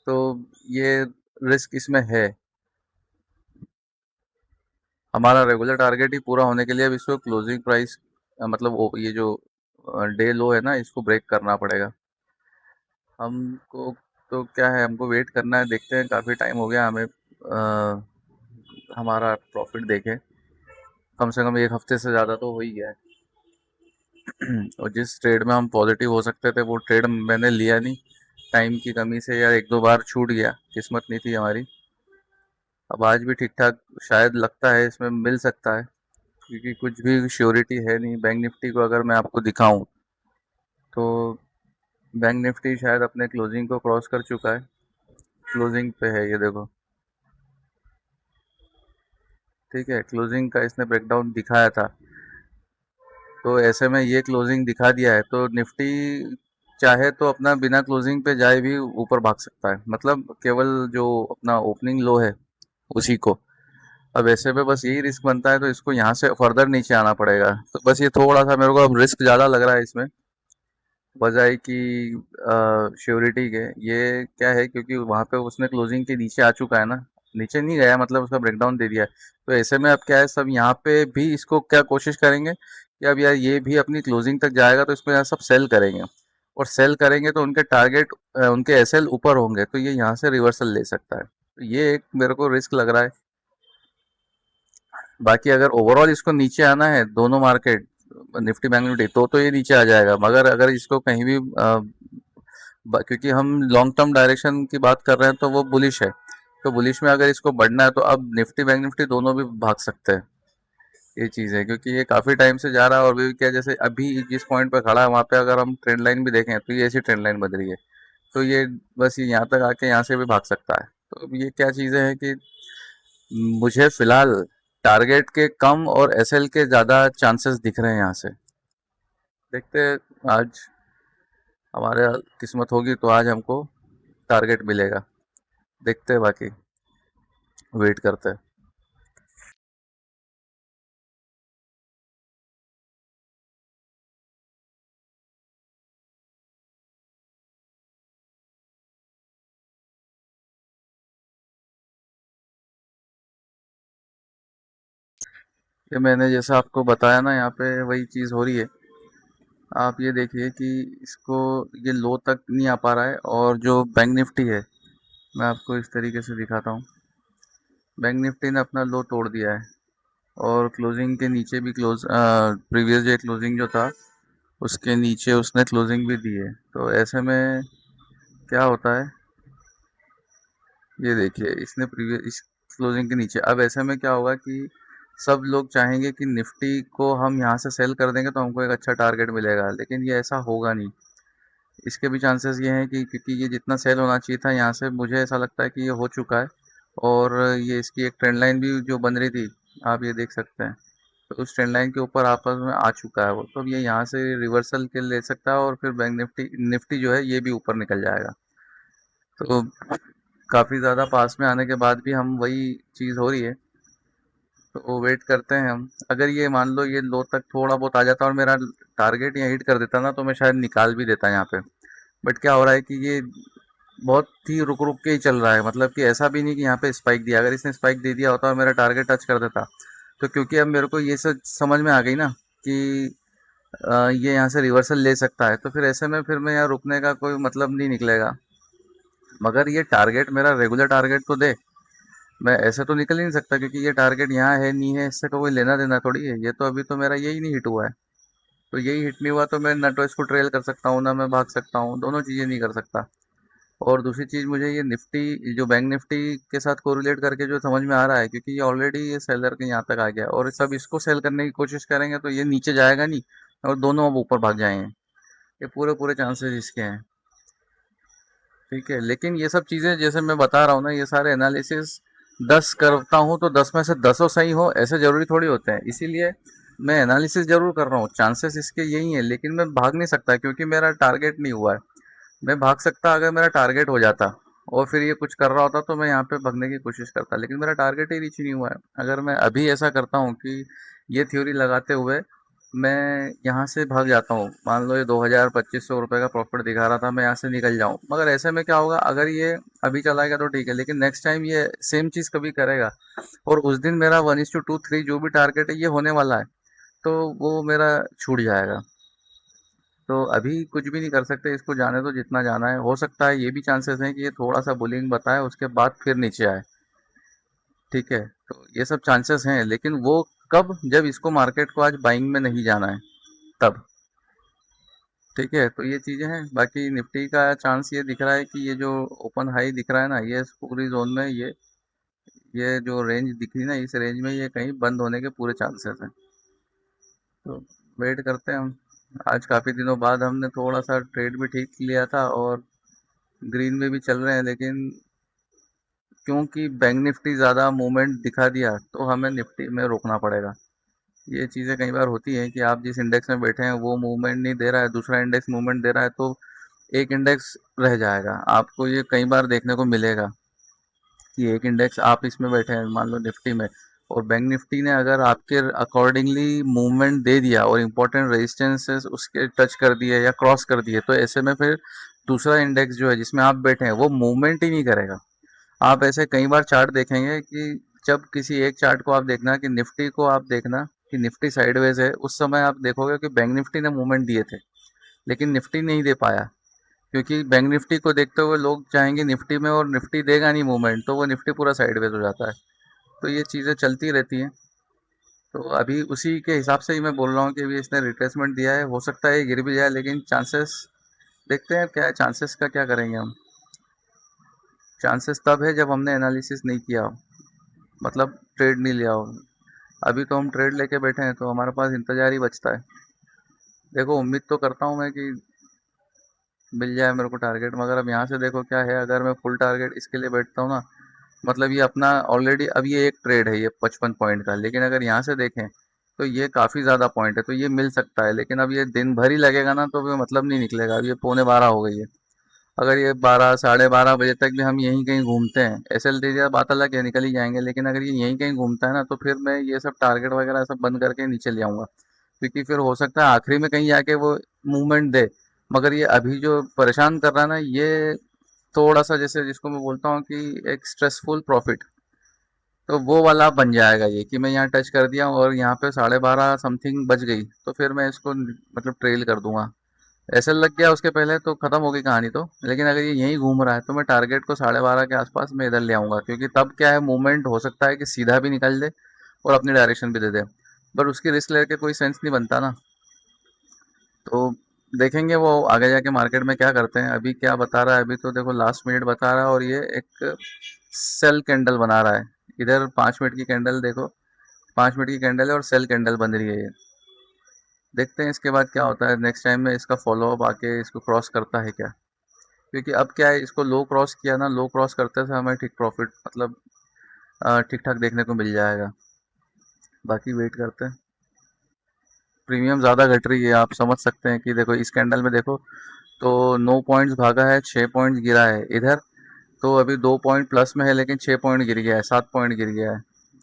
S1: तो ये रिस्क इसमें है। हमारा रेगुलर टारगेट ही पूरा होने के लिए अब इसको क्लोजिंग प्राइस, मतलब ये जो डे लो है ना, इसको ब्रेक करना पड़ेगा हमको। तो क्या है, हमको वेट करना है, देखते हैं। काफ़ी टाइम हो गया हमें हमारा प्रॉफिट देखे, कम से कम एक हफ्ते से ज़्यादा तो हो ही गया है। और जिस ट्रेड में हम पॉजिटिव हो सकते थे वो ट्रेड मैंने लिया नहीं, टाइम की कमी से, या एक दो बार छूट गया, किस्मत नहीं थी हमारी। अब आज भी ठीक ठाक शायद लगता है इसमें मिल सकता है, क्योंकि कुछ भी श्योरिटी है नहीं। बैंक निफ्टी को अगर मैं आपको दिखाऊं तो बैंक निफ्टी शायद अपने क्लोजिंग को क्रॉस कर चुका है। क्लोजिंग पे है, ये देखो। ठीक है, क्लोजिंग का इसने ब्रेकडाउन दिखाया था, तो ऐसे में ये क्लोजिंग दिखा दिया है, तो निफ्टी चाहे तो अपना बिना क्लोजिंग पे जाए भी ऊपर भाग सकता है, मतलब केवल जो अपना ओपनिंग लो है उसी को। अब ऐसे में बस यही रिस्क बनता है, तो इसको यहाँ से फर्दर नीचे आना पड़ेगा। तो बस ये थोड़ा सा मेरे को अब रिस्क ज़्यादा लग रहा है इसमें, बजाय कि श्योरिटी के। ये क्या है, क्योंकि वहाँ पे उसने क्लोजिंग के नीचे आ चुका है ना, नीचे नहीं गया मतलब उसका ब्रेकडाउन दे दिया है। तो ऐसे में अब क्या है, सब यहाँ पे भी इसको क्या कोशिश करेंगे कि अब यार ये भी अपनी क्लोजिंग तक जाएगा तो इसको यहाँ सब सेल करेंगे, और सेल करेंगे तो उनके टारगेट, उनके एसएल ऊपर होंगे, तो ये यहाँ से रिवर्सल ले सकता है। तो ये एक मेरे को रिस्क लग रहा है। बाकी अगर ओवरऑल इसको नीचे आना है दोनों मार्केट, निफ्टी बैंक निफ्टी, तो ये नीचे आ जाएगा। मगर अगर इसको कहीं भी क्योंकि हम लॉन्ग टर्म डायरेक्शन की बात कर रहे हैं तो वो बुलिश है, तो बुलिश में अगर इसको बढ़ना है तो अब निफ्टी बैंक निफ्टी दोनों भी भाग सकते हैं। ये चीज़ है, क्योंकि ये काफ़ी टाइम से जा रहा है, और भी क्या, जैसे अभी जिस पॉइंट पे खड़ा है वहाँ पे अगर हम ट्रेंड लाइन भी देखें तो ये ऐसी ट्रेंड लाइन बन रही है। तो ये बस ये यहाँ तक आके यहाँ से भी भाग सकता है। तो अब ये क्या चीज़ें हैं कि मुझे फिलहाल टारगेट के कम और एसएल के ज़्यादा चांसेस दिख रहे हैं यहाँ से। देखते हैं, आज हमारे किस्मत होगी तो आज हमको टारगेट मिलेगा। देखते हैं, बाकी वेट करते हैं। ये मैंने जैसा आपको बताया ना, यहाँ पे वही चीज़ हो रही है। आप ये देखिए कि इसको, ये लो तक नहीं आ पा रहा है, और जो बैंक निफ्टी है, मैं आपको इस तरीके से दिखाता हूँ। बैंक निफ्टी ने अपना लो तोड़ दिया है, और क्लोजिंग के नीचे भी प्रीवियस डे क्लोजिंग जो था उसके नीचे उसने क्लोजिंग भी दी है। तो ऐसे में क्या होता है, ये देखिए इसने प्रीवियस इस क्लोजिंग के नीचे, अब ऐसे में क्या होगा कि सब लोग चाहेंगे कि निफ्टी को हम यहाँ से सेल कर देंगे तो हमको एक अच्छा टारगेट मिलेगा, लेकिन ये ऐसा होगा नहीं। इसके भी चांसेस ये हैं कि क्योंकि ये जितना सेल होना चाहिए था यहाँ से, मुझे ऐसा लगता है कि ये हो चुका है, और ये इसकी एक ट्रेंड लाइन भी जो बन रही थी, आप ये देख सकते हैं, तो उस ट्रेंड लाइन के ऊपर आपस में आ चुका है वो। तो अब ये यहाँ से रिवर्सल के ले सकता है, और फिर बैंक निफ्टी निफ्टी जो है ये भी ऊपर निकल जाएगा। तो काफ़ी ज़्यादा पास में आने के बाद भी हम वही चीज़ हो रही है, तो वेट करते हैं हम। अगर ये मान लो ये लो तक थोड़ा बहुत आ जाता और मेरा टारगेट यहाँ हिट कर देता ना, तो मैं शायद निकाल भी देता यहाँ पे। बट क्या हो रहा है कि ये बहुत ही रुक रुक के ही चल रहा है, मतलब कि ऐसा भी नहीं कि यहाँ पे स्पाइक दिया। अगर इसने स्पाइक दे दिया होता और मेरा टारगेट टच कर देता, तो क्योंकि अब मेरे को ये सब समझ में आ गई ना कि ये यहाँ से रिवर्सल ले सकता है, तो फिर ऐसे में फिर मैं यहाँ रुकने का कोई मतलब नहीं निकलेगा। मगर ये टारगेट मेरा रेगुलर टारगेट तो दे, मैं ऐसे तो निकल ही नहीं सकता, क्योंकि ये टारगेट यहाँ है नहीं है इससे तो कोई लेना देना थोड़ी है। ये तो अभी तो मेरा यही नहीं हिट हुआ है, तो यही हिट नहीं हुआ तो मैं ना तो इसको ट्रेल कर सकता हूँ, ना मैं भाग सकता हूँ, दोनों चीज़ें नहीं कर सकता। और दूसरी चीज़, मुझे ये निफ्टी जो बैंक निफ्टी के साथ कोरिलेट करके जो समझ में आ रहा है, क्योंकि ये ऑलरेडी ये सेलर के यहाँ तक आ गया, और सब इसको सेल करने की कोशिश करेंगे तो ये नीचे जाएगा नहीं, और दोनों अब ऊपर भाग जाएंगे। ये पूरे पूरे चांसेस इसके हैं। ठीक है, लेकिन ये सब चीज़ें जैसे मैं बता रहा हूँ ना, ये सारे एनालिसिस 10 करता हूँ तो 10 में से 10 सही हो ऐसे ज़रूरी थोड़ी होते हैं। इसीलिए मैं एनालिसिस ज़रूर कर रहा हूँ, चांसेस इसके यही हैं, लेकिन मैं भाग नहीं सकता क्योंकि मेरा टारगेट नहीं हुआ है। मैं भाग सकता अगर मेरा टारगेट हो जाता, और फिर ये कुछ कर रहा होता तो मैं यहाँ पे भागने की कोशिश करता, लेकिन मेरा टारगेट ही रीच नहीं हुआ है। अगर मैं अभी ऐसा करता हूँ कि ये थ्योरी लगाते हुए मैं यहाँ से भाग जाता हूँ, मान लो ये 2,000-2,500 रुपये का प्रॉफिट दिखा रहा था, मैं यहाँ से निकल जाऊँ, मगर ऐसे में क्या होगा, अगर ये अभी चलाएगा तो ठीक है, लेकिन नेक्स्ट टाइम ये सेम चीज़ कभी करेगा, और उस दिन मेरा 1:2 3 जो भी टारगेट है ये होने वाला है, तो वो मेरा छूट जाएगा। तो अभी कुछ भी नहीं कर सकते, इसको जाने दो जितना जाना है। हो सकता है ये भी चांसेस हैं कि ये थोड़ा सा बुलिंग बताए उसके बाद फिर नीचे आए। ठीक है, तो ये सब चांसेस हैं, लेकिन वो कब, जब इसको मार्केट को आज बाइंग में नहीं जाना है तब। ठीक है, तो ये चीज़ें हैं। बाकी निफ्टी का चांस ये दिख रहा है कि ये जो ओपन हाई दिख रहा है ना, ये इस पूरी जोन में ये जो रेंज दिख रही ना, इस रेंज में ये कहीं बंद होने के पूरे चांसेस हैं। तो वेट करते हैं हम। आज काफ़ी दिनों बाद हमने थोड़ा सा ट्रेड भी ठीक लिया था, और ग्रीन में भी चल रहे हैं, लेकिन क्योंकि बैंक निफ्टी ज़्यादा मूवमेंट दिखा दिया तो हमें निफ्टी में रोकना पड़ेगा। ये चीज़ें कई बार होती हैं कि आप जिस इंडेक्स में बैठे हैं वो मूवमेंट नहीं दे रहा है, दूसरा इंडेक्स मूवमेंट दे रहा है, तो एक इंडेक्स रह जाएगा। आपको ये कई बार देखने को मिलेगा कि एक इंडेक्स आप इसमें बैठे हैं, मान लो निफ्टी में, और बैंक निफ्टी ने अगर आपके अकॉर्डिंगली मूवमेंट दे दिया और इम्पोर्टेंट रेजिस्टेंसेस उसके टच कर दिए या क्रॉस कर दिए, तो ऐसे में फिर दूसरा इंडेक्स जो है जिसमें आप बैठे हैं वो मूवमेंट ही नहीं करेगा। आप ऐसे कई बार चार्ट देखेंगे कि जब किसी एक चार्ट को आप देखना कि निफ्टी को आप देखना, कि निफ्टी साइडवेज है, उस समय आप देखोगे कि बैंक निफ्टी ने मूवमेंट दिए थे, लेकिन निफ्टी नहीं दे पाया, क्योंकि बैंक निफ्टी को देखते हुए लोग चाहेंगे निफ्टी में, और निफ्टी देगा नहीं मूवमेंट, तो वो निफ्टी पूरा साइडवेज हो जाता है। तो ये चीज़ें चलती रहती हैं। तो अभी उसी के हिसाब से ही मैं बोल रहा हूँ कि अभी इसने रिट्रेसमेंट दिया है, हो सकता है ये गिर भी जाए, लेकिन चांसेस देखते हैं क्या है, चांसेस का क्या करेंगे हम। चांसेस तब है जब हमने एनालिसिस नहीं किया हो, मतलब ट्रेड नहीं लिया हो। अभी तो हम ट्रेड लेके बैठे हैं, तो हमारे पास इंतजार ही बचता है। देखो, उम्मीद तो करता हूँ मैं कि मिल जाए मेरे को टारगेट, मगर अब यहाँ से देखो क्या है, अगर मैं फुल टारगेट इसके लिए बैठता हूँ ना, मतलब ये अपना ऑलरेडी, अब ये एक ट्रेड है ये 55 पॉइंट का, लेकिन अगर यहाँ से देखें तो ये काफ़ी ज़्यादा पॉइंट है, तो ये मिल सकता है, लेकिन अब ये दिन भर ही लगेगा ना, तो भी मतलब नहीं निकलेगा। अब ये पौने 12 हो गई है, अगर ये 12 साढ़े 12 बजे तक भी हम यहीं कहीं घूमते हैं, एस एल डी बात अलग है, निकल ही जाएंगे, लेकिन अगर ये यहीं कहीं घूमता है ना, तो फिर मैं ये सब टारगेट वगैरह सब बंद करके नीचे ले आऊँगा, क्योंकि फिर हो सकता है आखिरी में कहीं जाके वो मूवमेंट दे। मगर ये अभी जो परेशान कर रहा है ना, ये थोड़ा सा, जैसे जिसको मैं बोलता हूँ कि एक स्ट्रेसफुल प्रॉफिट, तो वो वाला बन जाएगा ये, कि मैं यहाँ टच कर दिया और यहाँ पे 12:30 समथिंग बच गई, तो फिर मैं इसको मतलब ट्रेल कर दूंगा। ऐसे लग गया उसके पहले तो खत्म हो गई कहानी। तो लेकिन अगर ये यहीं घूम रहा है, तो मैं टारगेट को 12:30 के आसपास मैं इधर ले आऊंगा, क्योंकि तब क्या है, मूवमेंट हो सकता है कि सीधा भी निकल दे और अपनी डायरेक्शन भी दे दे, बट उसकी रिस्क लेके कोई सेंस नहीं बनता ना। तो देखेंगे वो आगे जाके मार्केट में क्या करते हैं। अभी क्या बता रहा है, अभी तो देखो लास्ट मिनट बता रहा है, और ये एक सेल कैंडल बना रहा है। इधर 5 मिनट की कैंडल देखो, 5 मिनट की कैंडल है और सेल कैंडल बन रही है ये। देखते हैं इसके बाद क्या होता है, नेक्स्ट टाइम में इसका फॉलो अप आके इसको क्रॉस करता है क्या, क्योंकि अब क्या है, इसको लो क्रॉस किया ना, लो क्रॉस करते से हमें ठीक प्रॉफिट, मतलब ठीक ठाक देखने को मिल जाएगा। बाकी वेट करते हैं। प्रीमियम ज़्यादा घट रही है, आप समझ सकते हैं कि देखो इस कैंडल में देखो, तो 9 पॉइंट्स भागा है, 6 पॉइंट्स गिरा है इधर। तो अभी 2 पॉइंट प्लस में है, लेकिन 6 पॉइंट गिर गया है, 7 पॉइंट गिर गया है।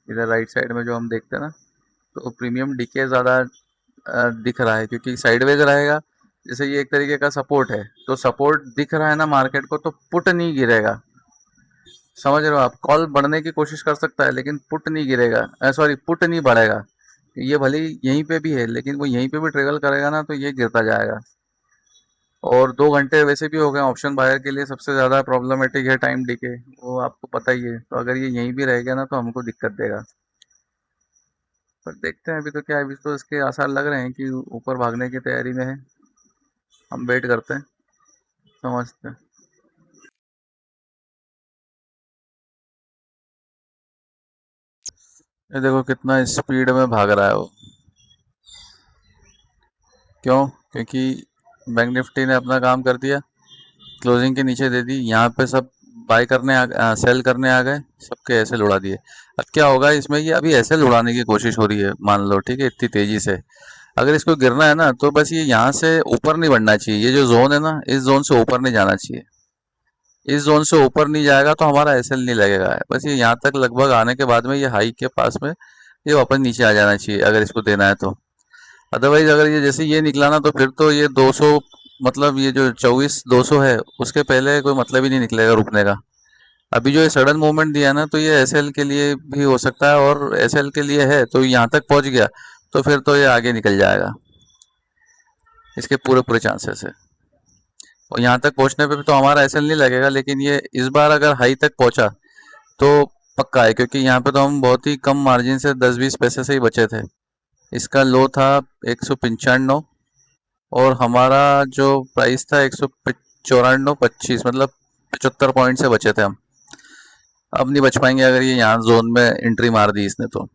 S1: इधर राइट साइड में जो हम देखते हैं ना, तो प्रीमियम डीके ज़्यादा दिख रहा है, क्योंकि साइडवेज रहेगा। जैसे ये एक तरीके का सपोर्ट है, तो सपोर्ट दिख रहा है ना मार्केट को, तो पुट नहीं गिरेगा। समझ रहे हो आप, कॉल बढ़ने की कोशिश कर सकता है, लेकिन पुट नहीं गिरेगा, सॉरी पुट नहीं बढ़ेगा। ये भले ही यहीं पे भी है, लेकिन वो यहीं पे भी ट्रेवल करेगा ना, तो ये गिरता जाएगा। और 2 घंटे वैसे भी हो गए ऑप्शन बायर के लिए, सबसे ज़्यादा प्रॉब्लमेटिक है टाइम डीके, वो आपको पता ही है। तो अगर ये यहीं भी रह गया ना, तो हमको दिक्कत देगा। पर देखते हैं, अभी तो क्या है, अभी तो इसके आसार लग रहे हैं कि ऊपर भागने की तैयारी में है। हम वेट करते हैं, समझते हैं। ये देखो कितना स्पीड में भाग रहा है वो। क्यों? क्योंकि बैंक निफ्टी ने अपना काम कर दिया, क्लोजिंग के नीचे दे दी, यहाँ पे सब बाय करने सेल करने आ गए, सबके ऐसे उड़ा दिए। अब क्या होगा इसमें, ये अभी ऐसे उड़ाने की कोशिश हो रही है, मान लो ठीक है, इतनी तेजी से। अगर इसको गिरना है ना, तो बस ये यहाँ से ऊपर नहीं बढ़ना चाहिए, ये जो जोन है ना, इस जोन से ऊपर नहीं जाना चाहिए। इस जोन से ऊपर नहीं जाएगा तो हमारा एसएल नहीं लगेगा, बस ये यहाँ तक लगभग आने के बाद में, ये हाई के पास में ये वापस नीचे आ जाना चाहिए, अगर इसको देना है तो। अदरवाइज अगर ये जैसे ये निकला ना, तो फिर तो ये 200, मतलब ये जो 24,200 है, उसके पहले कोई मतलब ही नहीं निकलेगा रुकने का। अभी जो ये सडन मूवमेंट दिया ना, तो ये एसएल के लिए भी हो सकता है, और एसएल के लिए है, तो यहाँ तक पहुँच गया, तो फिर तो ये आगे निकल जाएगा, इसके पूरे पूरे चांसेस है। और यहाँ तक पहुँचने पे भी तो हमारा एसएल नहीं लगेगा, लेकिन ये इस बार अगर हाई तक पहुँचा तो पक्का है, क्योंकि यहाँ पे तो हम बहुत ही कम मार्जिन से 10-20 पैसे से ही बचे थे। इसका लो था 195, और हमारा जो प्राइस था 194.25, मतलब 75 पॉइंट से बचे थे हम। अब नहीं बच पाएंगे अगर ये यहाँ जोन में एंट्री मार दी इसने तो।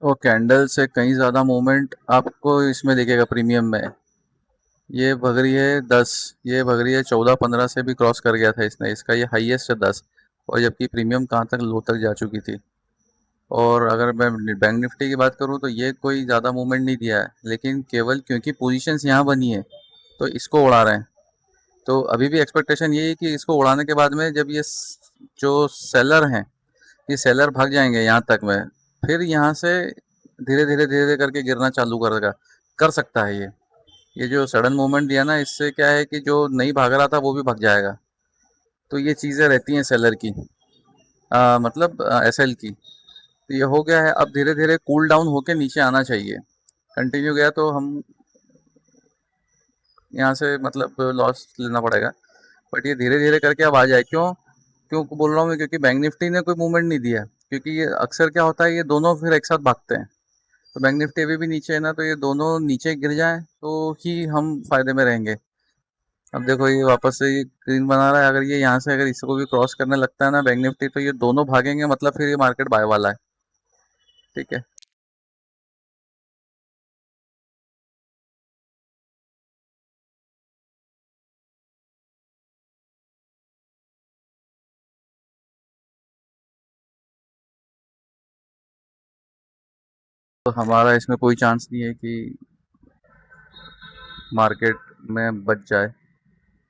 S1: वो कैंडल से कहीं ज़्यादा मूवमेंट आपको इसमें दिखेगा प्रीमियम में। ये भग रही है 10, ये भग रही है 14-15 से भी क्रॉस कर गया था इसने, इसका ये हाईएस्ट है 10। और जबकि प्रीमियम कहाँ तक, लो तक जा चुकी थी। और अगर मैं बैंक निफ्टी की बात करूँ तो ये कोई ज़्यादा मूवमेंट नहीं दिया है, लेकिन केवल क्योंकि पोजीशंस यहाँ बनी है तो इसको उड़ा रहे हैं। तो अभी भी एक्सपेक्टेशन ये है कि इसको उड़ाने के बाद में जब ये जो सेलर हैं, ये सेलर भाग जाएंगे यहाँ तक में, फिर यहाँ से धीरे धीरे करके गिरना चालू करेगा, कर सकता है ये जो सडन मूवमेंट दिया ना, इससे क्या है कि जो नहीं भाग रहा था वो भी भाग जाएगा। तो ये चीज़ें रहती हैं सेलर की, मतलब एसएल की। तो ये हो गया है, अब धीरे धीरे कूल डाउन होके नीचे आना चाहिए। कंटिन्यू गया तो हम यहाँ से मतलब लॉस लेना पड़ेगा। बट ये धीरे धीरे करके अब आ जाए। क्यों क्यों बोल रहा हूँ मैं, क्योंकि बैंक निफ्टी ने कोई मूवमेंट नहीं दिया। क्योंकि ये अक्सर क्या होता है, ये दोनों फिर एक साथ भागते हैं। तो बैंक निफ्टी अभी भी नीचे है ना, तो ये दोनों नीचे गिर जाएं तो ही हम फायदे में रहेंगे। अब देखो ये वापस से ये ग्रीन बना रहा है, अगर ये यहाँ से अगर इसको भी क्रॉस करने लगता है ना बैंक निफ्टी, तो ये दोनों भागेंगे, मतलब फिर ये मार्केट बाय वाला है। ठीक है। तो हमारा इसमें कोई चांस नहीं है कि मार्केट में बच जाए।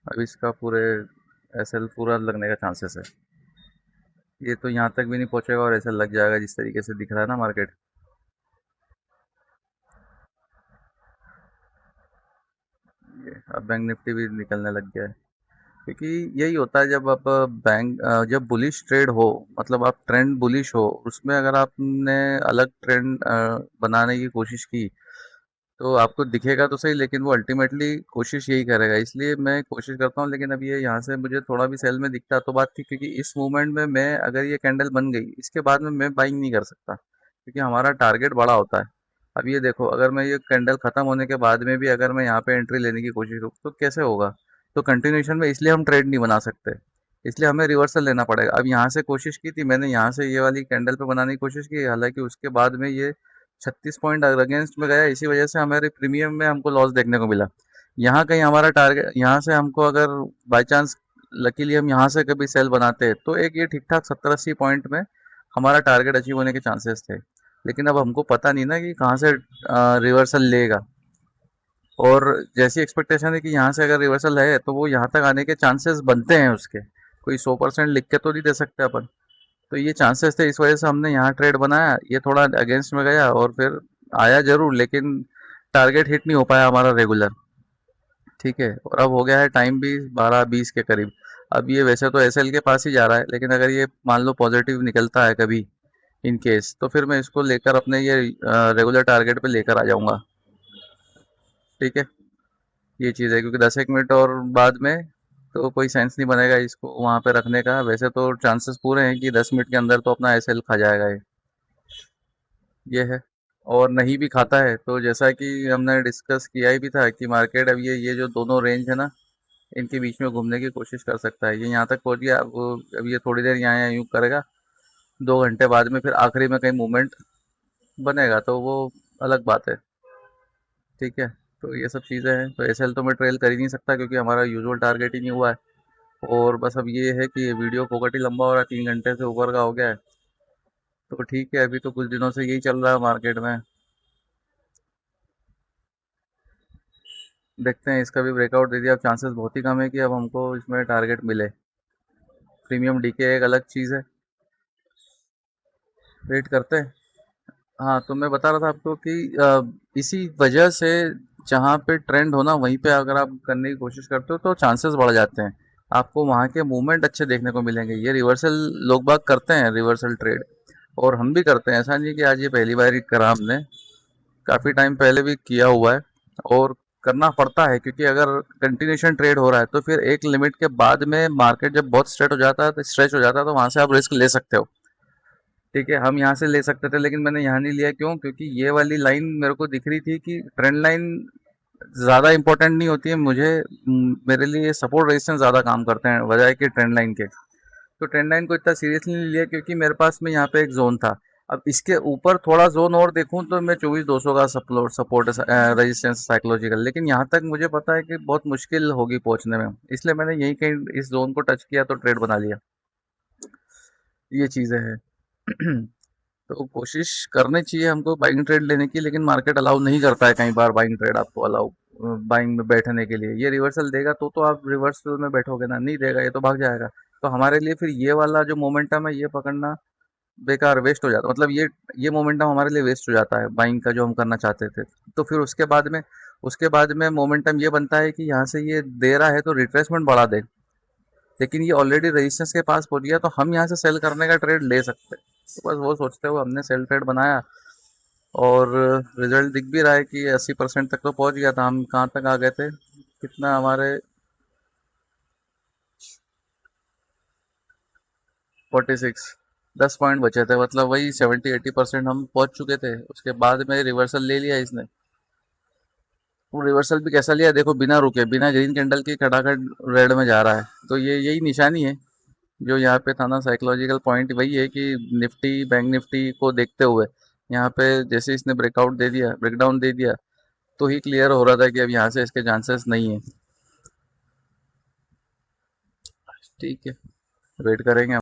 S1: अब इसका पूरे एसएल पूरा लगने का चांसेस है। ये तो यहाँ तक भी नहीं पहुंचेगा और एसएल लग जाएगा, जिस तरीके से दिख रहा है ना मार्केट। ये अब बैंक निफ्टी भी निकलने लग गया है। क्योंकि यही होता है जब आप जब बुलिश ट्रेड हो, मतलब आप ट्रेंड बुलिश हो, उसमें अगर आपने अलग ट्रेंड बनाने की कोशिश की, तो आपको दिखेगा तो सही, लेकिन वो अल्टीमेटली कोशिश यही करेगा। इसलिए मैं कोशिश करता हूँ, लेकिन अब ये यहाँ से मुझे थोड़ा भी सेल में दिखता तो बात थी, क्योंकि इस मूवमेंट में मैं, अगर ये कैंडल बन गई इसके बाद में मैं बाइंग नहीं कर सकता, क्योंकि हमारा टारगेट बड़ा होता है। अब ये देखो, अगर मैं ये कैंडल खत्म होने के बाद में भी अगर मैं यहाँ पे एंट्री लेने की कोशिश करूँ तो कैसे होगा। तो कंटिन्यूशन में इसलिए हम ट्रेड नहीं बना सकते, इसलिए हमें रिवर्सल लेना पड़ेगा। अब यहाँ से कोशिश की थी मैंने, यहाँ से ये वाली कैंडल पे बनाने की कोशिश की, हालांकि उसके बाद में ये 36 पॉइंट अगेंस्ट में गया, इसी वजह से हमारे प्रीमियम में हमको लॉस देखने को मिला। यहाँ कहीं हमारा टारगेट, यहाँ से हमको अगर बाई चांस लकीली हम यहाँ से कभी सेल बनाते हैं तो एक ये ठीक ठाक 70-80 पॉइंट में हमारा टारगेट अचीव होने के चांसेस थे। लेकिन अब हमको पता नहीं ना कि कहाँ से रिवर्सल लेगा। और जैसी एक्सपेक्टेशन है कि यहाँ से अगर रिवर्सल है तो वो यहाँ तक आने के चांसेस बनते हैं उसके, कोई 100% लिख के तो नहीं दे सकते अपन। तो ये चांसेस थे, इस वजह से हमने यहाँ ट्रेड बनाया। ये थोड़ा अगेंस्ट में गया और फिर आया जरूर, लेकिन टारगेट हिट नहीं हो पाया हमारा रेगुलर। ठीक है। और अब हो गया है टाइम भी 12-20 के करीब। अब ये वैसे तो एसएल के पास ही जा रहा है, लेकिन अगर ये मान लो पॉजिटिव निकलता है कभी इन केस, तो फिर मैं इसको लेकर अपने ये रेगुलर टारगेट पे लेकर आ जाऊंगा। ठीक है। ये चीज़ है, क्योंकि 10 एक मिनट और बाद में तो कोई सेंस नहीं बनेगा इसको वहाँ पे रखने का। वैसे तो चांसेस पूरे हैं कि 10 मिनट के अंदर तो अपना एसएल खा जाएगा ये है। और नहीं भी खाता है तो जैसा कि हमने डिस्कस किया ही भी था कि मार्केट अब ये जो दोनों रेंज है ना, इनके बीच में घूमने की कोशिश कर सकता है। ये यहाँ तक पहुँच गया, अब ये थोड़ी देर यहाँ यूँ करेगा, 2 घंटे बाद में फिर आखिरी में कहीं मूवमेंट बनेगा तो वो अलग बात है। ठीक है। तो ये सब चीज़ें हैं, तो एसएल तो मैं ट्रेल कर ही नहीं सकता, क्योंकि हमारा यूजुअल टारगेट ही नहीं हुआ है। और बस अब ये है कि ये वीडियो फोकट ही लंबा हो रहा है, 3 घंटे से ऊपर का हो गया है। तो ठीक है, अभी तो कुछ दिनों से यही चल रहा है मार्केट में। देखते हैं, इसका भी ब्रेकआउट दे दिया, अब चांसेस बहुत ही कम है कि अब हमको इसमें टारगेट मिले। प्रीमियम डीके एक अलग चीज़ है, वेट करते हैं। हाँ, तो मैं बता रहा था आपको कि इसी वजह से जहाँ पे ट्रेंड हो ना, वहीं पे अगर आप करने की कोशिश करते हो तो चांसेस बढ़ जाते हैं। आपको वहाँ के मूवमेंट अच्छे देखने को मिलेंगे। ये रिवर्सल लोग बाग करते हैं, रिवर्सल ट्रेड, और हम भी करते हैं। ऐसा नहीं कि आज ये पहली बार ही करा हमने, काफ़ी टाइम पहले भी किया हुआ है। और करना पड़ता है, क्योंकि अगर कंटिन्यूशन ट्रेड हो रहा है तो फिर एक लिमिट के बाद में मार्केट जब बहुत स्ट्रेच हो जाता है तो वहाँ से आप रिस्क ले सकते हो। ठीक है। हम यहाँ से ले सकते थे, लेकिन मैंने यहाँ नहीं लिया। क्यों? क्योंकि ये वाली लाइन मेरे को दिख रही थी कि ट्रेंड लाइन ज़्यादा इंपॉर्टेंट नहीं होती है मुझे। मेरे लिए सपोर्ट रेजिस्टेंस ज़्यादा काम करते हैं बजाय कि ट्रेंड लाइन के। तो ट्रेंड लाइन को इतना सीरियसली नहीं लिया, क्योंकि मेरे पास में यहाँ पे एक जोन था। अब इसके ऊपर थोड़ा जोन और देखूं तो मैं 24,200 का सपोर्ट सपोर्ट रेजिस्टेंस साइकोलॉजिकल, लेकिन यहाँ तक मुझे पता है कि बहुत मुश्किल होगी पहुंचने में, इसलिए मैंने यही कहीं इस जोन को टच किया तो ट्रेड बना लिया। ये चीज़ें हैं। तो कोशिश करनी चाहिए हमको बाइंग ट्रेड लेने की, लेकिन मार्केट अलाउ नहीं करता है कई बार बाइंग ट्रेड आपको अलाउ बाइंग में बैठने के लिए। ये रिवर्सल देगा तो आप रिवर्सल में बैठोगे ना, नहीं देगा ये तो भाग जाएगा। तो हमारे लिए फिर ये वाला जो मोमेंटम है ये पकड़ना बेकार वेस्ट हो जाता, मतलब ये मोमेंटम हमारे लिए वेस्ट हो जाता है बाइंग का जो हम करना चाहते थे। तो फिर उसके बाद में मोमेंटम ये बनता है कि यहाँ से ये दे रहा है तो रिट्रेसमेंट बढ़ा दे, लेकिन ये ऑलरेडी रेजिस्टेंस के पास पहुंच गया तो हम यहाँ से सेल करने का ट्रेड ले सकते हैं। तो बस वो सोचते हुए हमने सेल ट्रेड बनाया, और रिजल्ट दिख भी रहा है कि 80% तक तो पहुंच गया था। हम कहाँ तक आ गए थे, कितना हमारे 46, 10 पॉइंट बचे थे, मतलब वही 70-80% हम पहुंच चुके थे। उसके बाद में रिवर्सल ले लिया इसने। वो रिवर्सल भी कैसा लिया देखो, बिना रुके बिना ग्रीन कैंडल की खटाखट रेड में जा रहा है। तो ये यही निशानी है जो यहाँ पे था ना, साइकोलॉजिकल पॉइंट वही है कि निफ्टी बैंक निफ्टी को देखते हुए यहाँ पे जैसे इसने ब्रेकआउट दे दिया, ब्रेकडाउन दे दिया, तो ही क्लियर हो रहा था कि अब यहाँ से इसके चांसेस नहीं है। ठीक है, वेट करेंगे हम।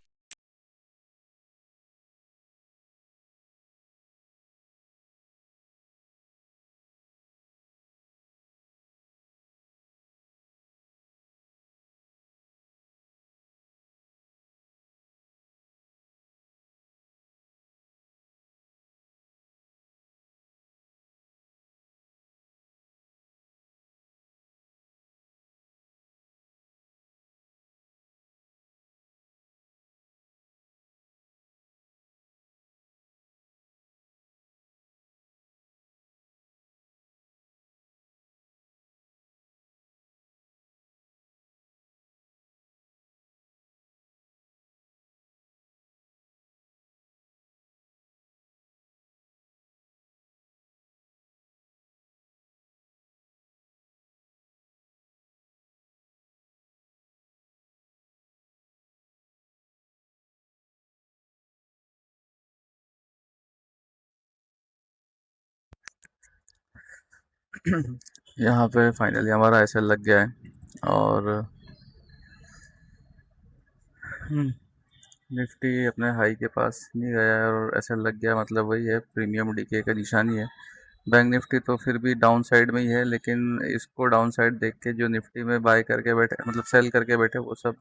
S1: यहाँ पे फाइनली हमारा ऐसे लग गया है, और निफ्टी अपने हाई के पास नहीं गया है और ऐसे लग गया, मतलब वही है प्रीमियम डीके का निशानी है। बैंक निफ्टी तो फिर भी डाउन साइड में ही है, लेकिन इसको डाउन साइड देख के जो निफ्टी में बाय करके बैठे, मतलब सेल करके बैठे, वो सब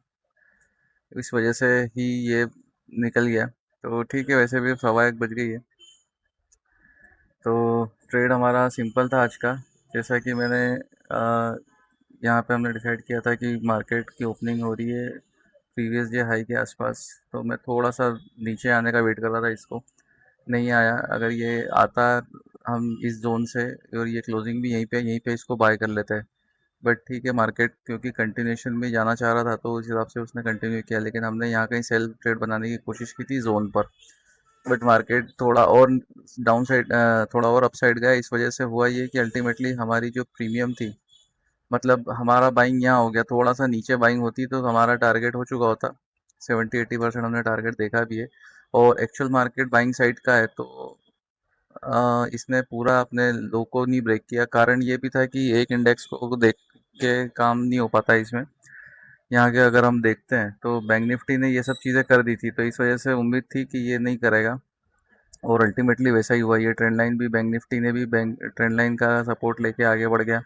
S1: इस वजह से ही ये निकल गया। तो ठीक है, वैसे भी 1:15 बज गई है। तो ट्रेड हमारा सिंपल था आज का। जैसा कि मैंने यहाँ पे हमने डिसाइड किया था कि मार्केट की ओपनिंग हो रही है प्रीवियस डे हाई के आसपास, तो मैं थोड़ा सा नीचे आने का वेट कर रहा था, इसको नहीं आया। अगर ये आता हम इस जोन से, और ये क्लोजिंग भी यहीं पे इसको बाय कर लेते हैं। बट ठीक है, मार्केट क्योंकि कंटिन्यूएशन में जाना चाह रहा था तो उस हिसाब से उसने कंटिन्यू किया, लेकिन हमने यहाँ कहीं सेल ट्रेड बनाने की कोशिश की थी जोन पर। बट मार्केट थोड़ा और डाउन साइड, थोड़ा और अप साइड गया। इस वजह से हुआ ये कि अल्टीमेटली हमारी जो प्रीमियम थी, मतलब हमारा बाइंग यहाँ हो गया, थोड़ा सा नीचे बाइंग होती तो हमारा टारगेट हो चुका होता। 70-80% हमने टारगेट देखा भी है, और एक्चुअल मार्केट बाइंग साइड का है। तो इसने पूरा अपने लो को नहीं ब्रेक किया। कारण ये भी था कि एक इंडेक्स को देख के काम नहीं हो पाता इसमें। यहाँ के अगर हम देखते हैं तो बैंक निफ्टी ने ये सब चीज़ें कर दी थी, तो इस वजह से उम्मीद थी कि ये नहीं करेगा, और अल्टीमेटली वैसा ही हुआ। ये ट्रेंड लाइन भी बैंक निफ्टी ने भी बैंक ट्रेंड लाइन का सपोर्ट लेके आगे बढ़ गया।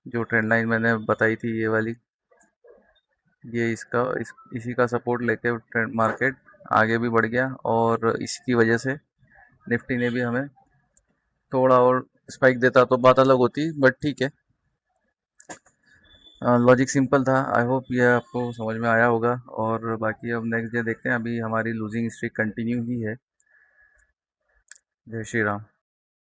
S1: जो ट्रेंड लाइन मैंने बताई थी ये वाली, ये इसी का सपोर्ट लेके ट्रेंड मार्केट आगे भी बढ़ गया, और इसकी वजह से निफ्टी ने भी हमें थोड़ा और स्पाइक देता तो बात अलग होती। बट ठीक है, लॉजिक सिंपल था। आई होप ये आपको समझ में आया होगा, और बाकी अब नेक्स्ट डे देखते हैं। अभी हमारी लूजिंग स्ट्रीक कंटिन्यू ही है। जय श्री राम।